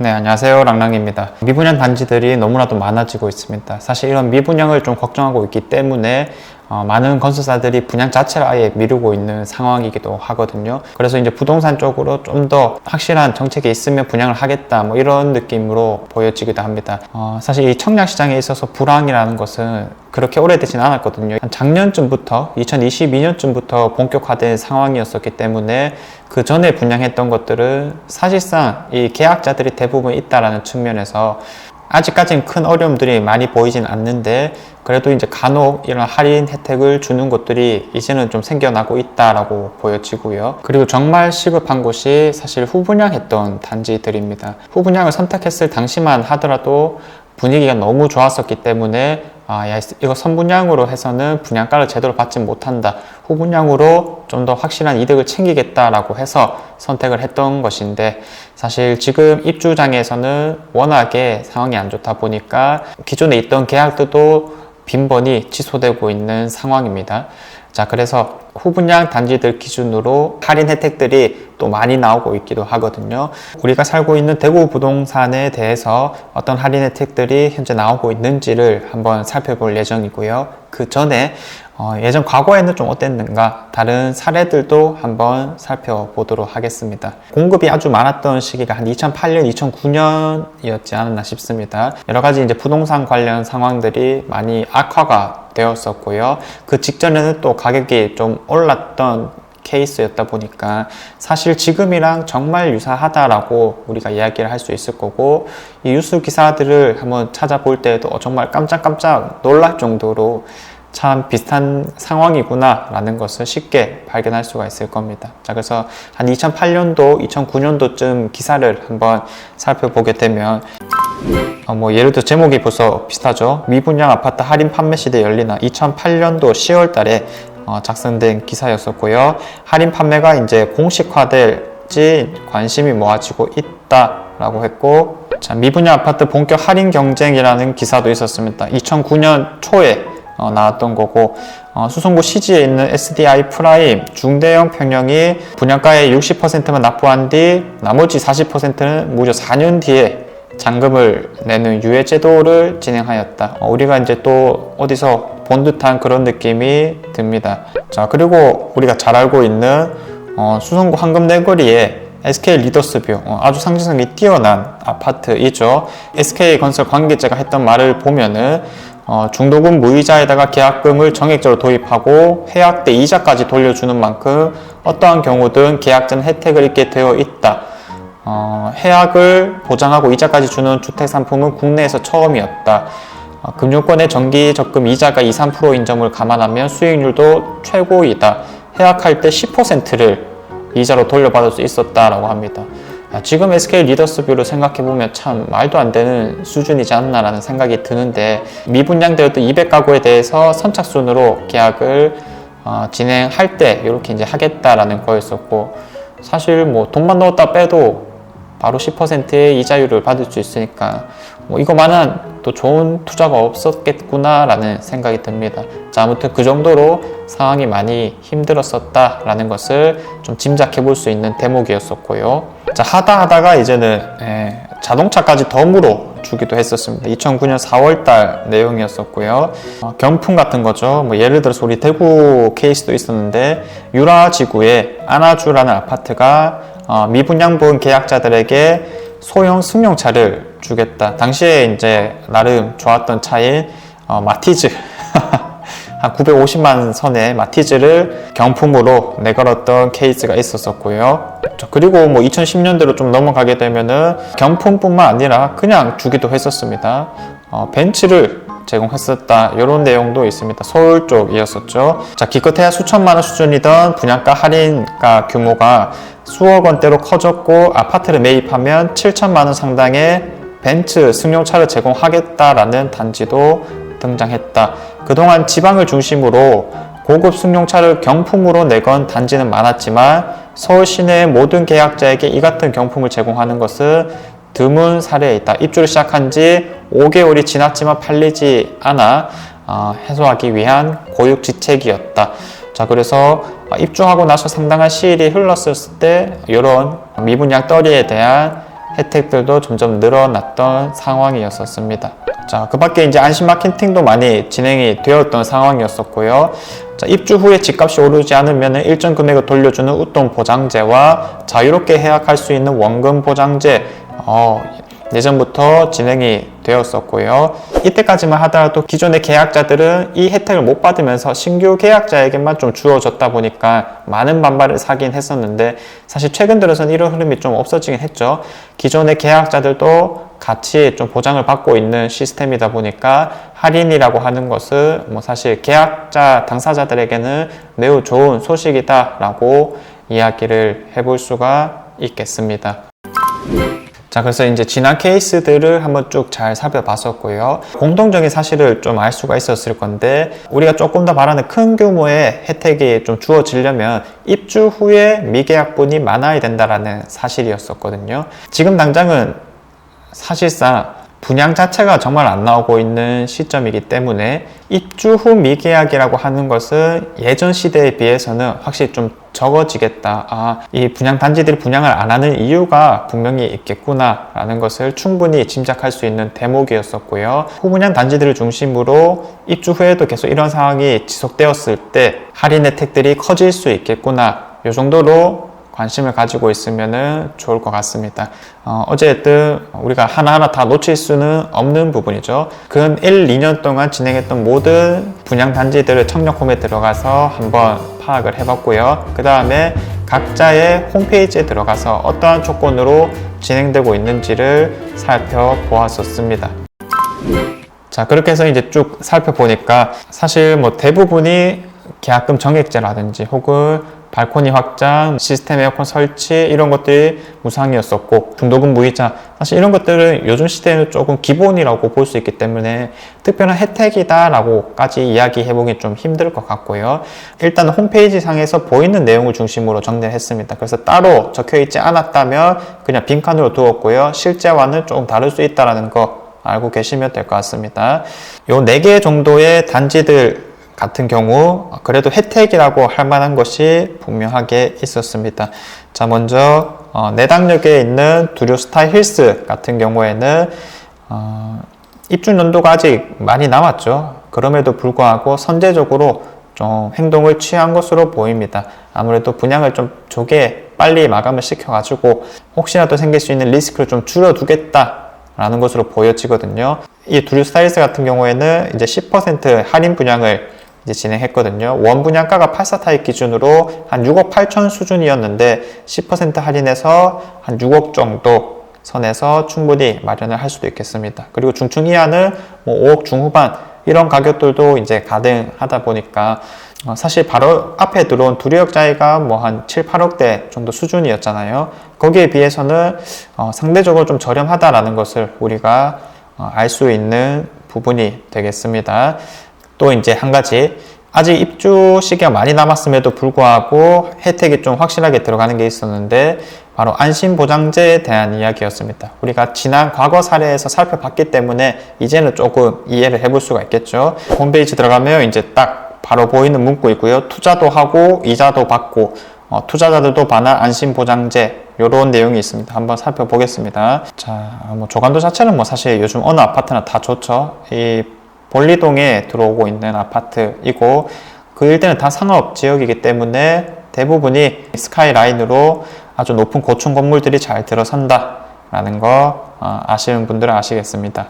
네, 안녕하세요. 랑랑입니다. 미분양 단지들이 너무나도 많아지고 있습니다. 사실 이런 미분양을 좀 걱정하고 있기 때문에 많은 건설사들이 분양 자체를 아예 미루고 있는 상황이기도 하거든요. 그래서 이제 부동산 쪽으로 좀 더 확실한 정책이 있으면 분양을 하겠다, 뭐 이런 느낌으로 보여지기도 합니다. 사실 이 청약시장에 있어서 불황이라는 것은 그렇게 오래되진 않았거든요. 작년쯤부터 2022년쯤부터 본격화된 상황이었었기 때문에 그 전에 분양했던 것들은 사실상 이 계약자들이 대부분 있다라는 측면에서 아직까지는 큰 어려움들이 많이 보이진 않는데, 그래도 이제 간혹 이런 할인 혜택을 주는 곳들이 이제는 좀 생겨나고 있다라고 보여지고요. 그리고 정말 시급한 곳이 사실 후분양했던 단지들입니다. 후분양을 선택했을 당시만 하더라도 분위기가 너무 좋았었기 때문에 이거 선분양으로 해서는 분양가를 제대로 받지 못한다, 후분양으로 좀 더 확실한 이득을 챙기겠다라고 해서 선택을 했던 것인데, 사실 지금 입주장에서는 워낙에 상황이 안 좋다 보니까 기존에 있던 계약들도 빈번히 취소되고 있는 상황입니다. 자, 그래서 후분양 단지들 기준으로 할인 혜택들이 또 많이 나오고 있기도 하거든요. 우리가 살고 있는 대구 부동산에 대해서 어떤 할인 혜택들이 현재 나오고 있는지를 한번 살펴볼 예정이고요. 그 전에 예전 과거에는 좀 어땠는가, 다른 사례들도 한번 살펴보도록 하겠습니다. 공급이 아주 많았던 시기가 한 2008년, 2009년이었지 않았나 싶습니다. 여러 가지 이제 부동산 관련 상황들이 많이 악화가 되었었고요. 그 직전에는 또 가격이 좀 올랐던 케이스였다 보니까 사실 지금이랑 정말 유사하다라고 우리가 이야기를 할 수 있을 거고, 이 뉴스 기사들을 한번 찾아볼 때에도 정말 깜짝깜짝 놀랄 정도로 참 비슷한 상황이구나 라는 것을 쉽게 발견할 수가 있을 겁니다. 자, 그래서 한 2008년도, 2009년도쯤 기사를 한번 살펴보게 되면 예를 들어 제목이 벌써 비슷하죠. 미분양 아파트 할인 판매 시대 열리나, 2008년도 10월 달에 작성된 기사였었고요. 할인 판매가 이제 공식화될지 관심이 모아지고 있다라고 했고, 자, 미분양 아파트 본격 할인 경쟁이라는 기사도 있었습니다. 2009년 초에 나왔던 거고, 수성구 시지에 있는 SDI 프라임 중대형 평형이 분양가의 60%만 납부한 뒤 나머지 40%는 무려 4년 뒤에 잔금을 내는 유예 제도를 진행하였다. 우리가 이제 또 어디서 본 듯한 그런 느낌이 듭니다. 자, 그리고 우리가 잘 알고 있는 수성구 황금내거리에 SK 리더스뷰, 아주 상징성이 뛰어난 아파트이죠. SK건설 관계자가 했던 말을 보면은 중도금 무이자에다가 계약금을 정액적으로 도입하고 해약 때 이자까지 돌려주는 만큼 어떠한 경우든 계약전 혜택을 입게 되어 있다. 해약을 보장하고 이자까지 주는 주택상품은 국내에서 처음이었다. 금융권의 정기 적금 이자가 2, 3%인 점을 감안하면 수익률도 최고이다. 해약할 때 10%를 이자로 돌려받을 수 있었다라고 합니다. 지금 SK 리더스뷰를 생각해보면 참 말도 안 되는 수준이지 않나라는 생각이 드는데, 미분양되었던 200가구에 대해서 선착순으로 계약을 진행할 때 이렇게 이제 하겠다라는 거였었고, 사실 뭐 돈만 넣었다 빼도 바로 10%의 이자율을 받을 수 있으니까 이거만한 또 좋은 투자가 없었겠구나라는 생각이 듭니다. 자, 아무튼 그 정도로 상황이 많이 힘들었었다라는 것을 좀 짐작해 볼 수 있는 대목이었었고요. 자, 하다가 이제는 자동차까지 덤으로 주기도 했었습니다. 2009년 4월달 내용이었었고요. 경품 같은 거죠. 예를 들어서 우리 대구 케이스도 있었는데, 유라지구에 아나주라는 아파트가 미분양분 계약자들에게 소형 승용차를 주겠다. 당시에 이제 나름 좋았던 차인 마티즈 한 950만 선의 마티즈를 경품으로 내걸었던 케이스가 있었었고요. 그리고 2010년대로 좀 넘어가게 되면은 경품뿐만 아니라 그냥 주기도 했었습니다. 벤츠를 제공했었다, 이런 내용도 있습니다. 서울 쪽이었었죠. 자, 기껏해야 수천만 원 수준이던 분양가 할인가 규모가 수억 원대로 커졌고, 아파트를 매입하면 7천만 원 상당의 벤츠 승용차를 제공하겠다라는 단지도 등장했다. 그동안 지방을 중심으로 고급 승용차를 경품으로 내건 단지는 많았지만, 서울 시내의 모든 계약자에게 이 같은 경품을 제공하는 것은 드문 사례에 있다. 입주를 시작한 지 5개월이 지났지만 팔리지 않아 해소하기 위한 고육지책이었다. 자, 그래서 입주하고 나서 상당한 시일이 흘렀을 때 이런 미분양 떨이에 대한 혜택들도 점점 늘어났던 상황이었었습니다. 자, 그 밖에 이제 안심 마케팅도 많이 진행이 되었던 상황이었었고요. 자, 입주 후에 집값이 오르지 않으면 일정 금액을 돌려주는 웃돈 보장제와 자유롭게 해약할 수 있는 원금 보장제, 예전부터 진행이 되었었고요. 이때까지만 하더라도 기존의 계약자들은 이 혜택을 못 받으면서 신규 계약자에게만 좀 주어졌다 보니까 많은 반발을 사긴 했었는데, 사실 최근 들어서는 이런 흐름이 좀 없어지긴 했죠. 기존의 계약자들도 같이 좀 보장을 받고 있는 시스템이다 보니까 할인이라고 하는 것은 사실 계약자 당사자들에게는 매우 좋은 소식이다라고 이야기를 해볼 수가 있겠습니다. 자, 그래서 이제 지난 케이스들을 한번 쭉 잘 살펴봤었고요. 공통적인 사실을 좀 알 수가 있었을 건데, 우리가 조금 더 바라는 큰 규모의 혜택이 좀 주어지려면 입주 후에 미계약분이 많아야 된다라는 사실이었었거든요. 지금 당장은 사실상 분양 자체가 정말 안 나오고 있는 시점이기 때문에 입주 후 미계약이라고 하는 것은 예전 시대에 비해서는 확실히 좀 적어지겠다. 이 분양 단지들이 분양을 안 하는 이유가 분명히 있겠구나 라는 것을 충분히 짐작할 수 있는 대목이었었고요. 후분양 단지들을 중심으로 입주 후에도 계속 이런 상황이 지속되었을 때 할인 혜택들이 커질 수 있겠구나, 이 정도로 관심을 가지고 있으면 좋을 것 같습니다. 어쨌든 우리가 하나하나 다 놓칠 수는 없는 부분이죠. 근 1, 2년 동안 진행했던 모든 분양 단지들을 청력홈에 들어가서 한번 파악을 해봤고요. 그 다음에 각자의 홈페이지에 들어가서 어떠한 조건으로 진행되고 있는지를 살펴보았었습니다. 자, 그렇게 해서 이제 쭉 살펴보니까 사실 대부분이 계약금 정액제라든지 혹은 발코니 확장, 시스템 에어컨 설치, 이런 것들이 무상이었었고, 중도금 무이자, 사실 이런 것들은 요즘 시대에는 조금 기본이라고 볼 수 있기 때문에 특별한 혜택이다 라고까지 이야기해보기 좀 힘들 것 같고요. 일단 홈페이지 상에서 보이는 내용을 중심으로 정리를 했습니다. 그래서 따로 적혀있지 않았다면 그냥 빈칸으로 두었고요. 실제와는 조금 다를 수 있다는 거 알고 계시면 될 것 같습니다. 요 4개 정도의 단지들 같은 경우 그래도 혜택이라고 할 만한 것이 분명하게 있었습니다. 자, 먼저 내당역에 있는 두류스타 힐스 같은 경우에는 입주 연도가 아직 많이 남았죠. 그럼에도 불구하고 선제적으로 좀 행동을 취한 것으로 보입니다. 아무래도 분양을 좀 조기에 빨리 마감을 시켜가지고 혹시라도 생길 수 있는 리스크를 좀 줄여두겠다라는 것으로 보여지거든요. 이 두류스타 힐스 같은 경우에는 이제 10% 할인 분양을 이제 진행했거든요. 원 분양가가 84 타입 기준으로 한 6억 8천 수준이었는데 10% 할인해서 한 6억 정도 선에서 충분히 마련을 할 수도 있겠습니다. 그리고 중층 이하는 5억 중후반 이런 가격들도 이제 가능하다 보니까 사실 바로 앞에 들어온 두류역자이가 한 7, 8억대 정도 수준이었잖아요. 거기에 비해서는 상대적으로 좀 저렴하다라는 것을 우리가 알 수 있는 부분이 되겠습니다. 또 이제 한 가지, 아직 입주 시기가 많이 남았음에도 불구하고 혜택이 좀 확실하게 들어가는 게 있었는데 바로 안심보장제에 대한 이야기였습니다. 우리가 지난 과거 사례에서 살펴봤기 때문에 이제는 조금 이해를 해볼 수가 있겠죠. 홈페이지 들어가면 이제 딱 바로 보이는 문구이고요. 투자도 하고 이자도 받고 투자자들도 받는 안심보장제, 이런 내용이 있습니다. 한번 살펴보겠습니다. 자, 조감도 자체는 사실 요즘 어느 아파트나 다 좋죠. 이 볼리동에 들어오고 있는 아파트이고 그 일대는 다 상업 지역이기 때문에 대부분이 스카이라인으로 아주 높은 고층 건물들이 잘 들어선다 라는 거 아시는 분들은 아시겠습니다.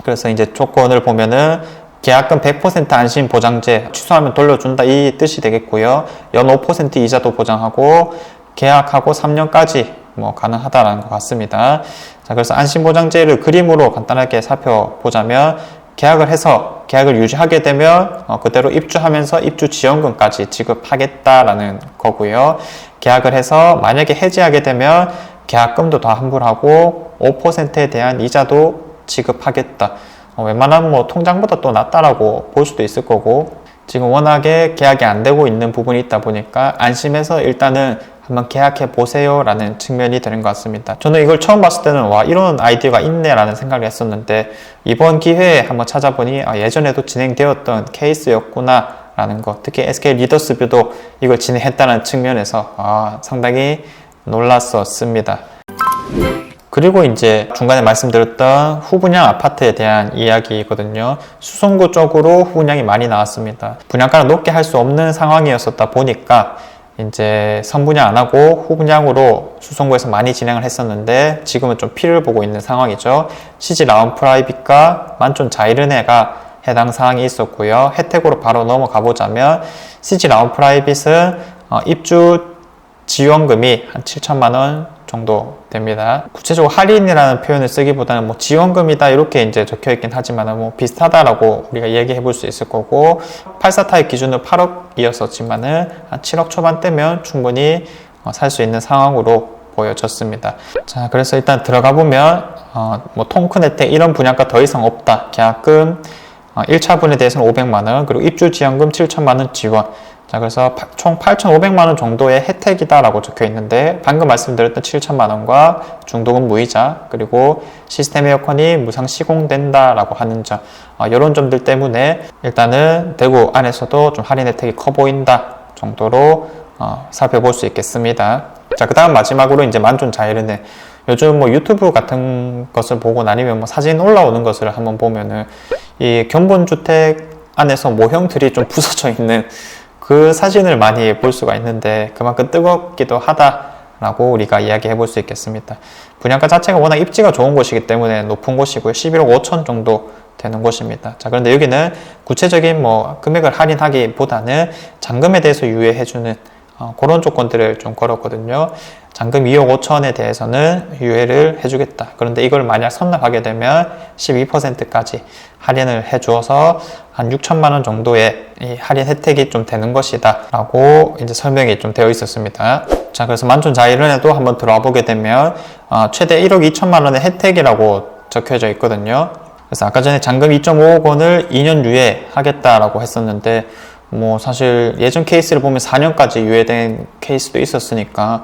그래서 이제 조건을 보면은 계약금 100% 안심 보장제, 취소하면 돌려준다 이 뜻이 되겠고요. 연 5% 이자도 보장하고 계약하고 3년까지 가능하다라는 것 같습니다. 자, 그래서 안심 보장제를 그림으로 간단하게 살펴보자면 계약을 해서 계약을 유지하게 되면 그대로 입주하면서 입주 지원금까지 지급하겠다라는 거고요. 계약을 해서 만약에 해지하게 되면 계약금도 더 환불하고 5%에 대한 이자도 지급하겠다. 웬만하면 통장보다 또 낫다라고 볼 수도 있을 거고, 지금 워낙에 계약이 안 되고 있는 부분이 있다 보니까 안심해서 일단은 한번 계약해 보세요 라는 측면이 되는 것 같습니다. 저는 이걸 처음 봤을 때는 와, 이런 아이디어가 있네 라는 생각을 했었는데 이번 기회에 한번 찾아보니 예전에도 진행되었던 케이스였구나 라는 것, 특히 SK 리더스뷰도 이걸 진행했다는 측면에서 상당히 놀랐었습니다. 그리고 이제 중간에 말씀드렸던 후분양 아파트에 대한 이야기거든요. 수성구 쪽으로 후분양이 많이 나왔습니다. 분양가를 높게 할 수 없는 상황이었었다 보니까 이제 선분양 안 하고 후분양으로 수성구에서 많이 진행을 했었는데 지금은 좀 피를 보고 있는 상황이죠. 시지 라운 프라이빗과 만촌 자이르네가 해당 사항이 있었고요. 혜택으로 바로 넘어가 보자면 시지 라운 프라이빗은 입주 지원금이 한 7천만 원 정도 됩니다. 구체적으로 할인이라는 표현을 쓰기보다는 뭐 지원금이다 이렇게 이제 적혀 있긴 하지만 뭐 비슷하다라고 우리가 얘기해 볼 수 있을 거고 84 타입 기준으로 8억이었었지만은 한 7억 초반대면 충분히 살 수 있는 상황으로 보여졌습니다. 자, 그래서 일단 들어가 보면 뭐 통큰 혜택 이런 분양가 더 이상 없다. 계약금 1차분에 대해서는 500만 원, 그리고 입주 지원금 7천만 원 지원. 자, 그래서 총 8,500만 원 정도의 혜택이다라고 적혀 있는데 방금 말씀드렸던 7천만 원과 중도금 무이자 그리고 시스템 에어컨이 무상 시공된다라고 하는 점, 이런 점들 때문에 일단은 대구 안에서도 좀 할인 혜택이 커 보인다 정도로 살펴볼 수 있겠습니다. 자, 그 다음 마지막으로 이제 만촌 자이르네. 요즘 뭐 유튜브 같은 것을 보고 아니면 뭐 사진 올라오는 것을 한번 보면은 이 견본주택 안에서 모형들이 좀 부서져 있는 그 사진을 많이 볼 수가 있는데 그만큼 뜨겁기도 하다라고 우리가 이야기해 볼 수 있겠습니다. 분양가 자체가 워낙 입지가 좋은 곳이기 때문에 높은 곳이고요. 11억 5천 정도 되는 곳입니다. 자, 그런데 여기는 구체적인 뭐 금액을 할인하기보다는 잔금에 대해서 유예해주는 그런 조건들을 좀 걸었거든요. 잔금 2억 5천에 대해서는 유예를 해주겠다. 그런데 이걸 만약 선납하게 되면 12%까지 할인을 해주어서 한 6천만 원 정도의 이 할인 혜택이 좀 되는 것이다 라고 이제 설명이 좀 되어 있었습니다. 자, 그래서 만촌 자이른에도 한번 들어와 보게 되면 최대 1억 2천만 원의 혜택이라고 적혀져 있거든요. 그래서 아까 전에 잔금 2.5억 원을 2년 유예하겠다라고 했었는데 뭐 사실 예전 케이스를 보면 4년까지 유예된 케이스도 있었으니까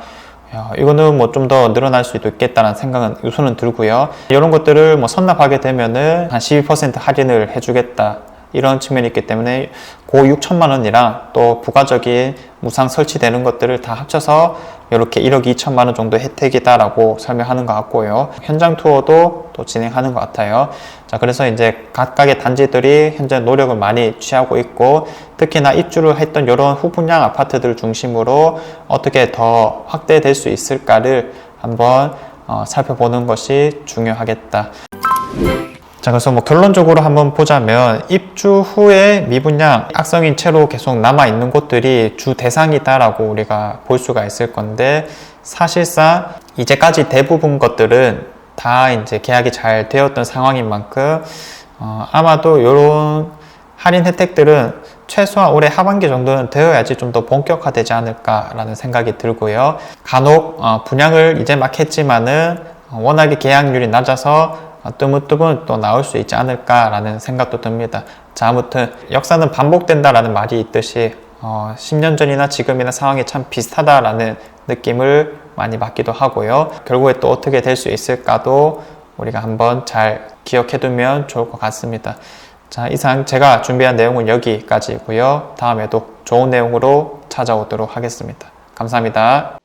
이거는 뭐 좀 더 늘어날 수도 있겠다는 생각은 우선은 들고요. 이런 것들을 뭐 선납하게 되면은 한 12% 할인을 해주겠다 이런 측면이 있기 때문에 그 6천만 원이랑 또 부가적인 무상 설치되는 것들을 다 합쳐서 이렇게 1억 2천만 원 정도 혜택이다라고 설명하는 것 같고요. 현장 투어도 또 진행하는 것 같아요. 자, 그래서 이제 각각의 단지들이 현재 노력을 많이 취하고 있고 특히나 입주를 했던 이런 후분양 아파트들 중심으로 어떻게 더 확대될 수 있을까를 한번 살펴보는 것이 중요하겠다. 자, 그래서 뭐 결론적으로 한번 보자면 입주 후에 미분양 악성인 채로 계속 남아있는 곳들이 주 대상이다라고 우리가 볼 수가 있을 건데 사실상 이제까지 대부분 것들은 다 이제 계약이 잘 되었던 상황인 만큼 아마도 이런 할인 혜택들은 최소한 올해 하반기 정도는 되어야지 좀 더 본격화되지 않을까라는 생각이 들고요. 간혹 분양을 이제 막 했지만은 워낙에 계약률이 낮아서 뜨문뜨문 또 나올 수 있지 않을까라는 생각도 듭니다. 자, 아무튼 역사는 반복된다라는 말이 있듯이 10년 전이나 지금이나 상황이 참 비슷하다라는 느낌을 많이 받기도 하고요. 결국에 또 어떻게 될 수 있을까도 우리가 한번 잘 기억해두면 좋을 것 같습니다. 자, 이상 제가 준비한 내용은 여기까지고요. 다음에도 좋은 내용으로 찾아오도록 하겠습니다. 감사합니다.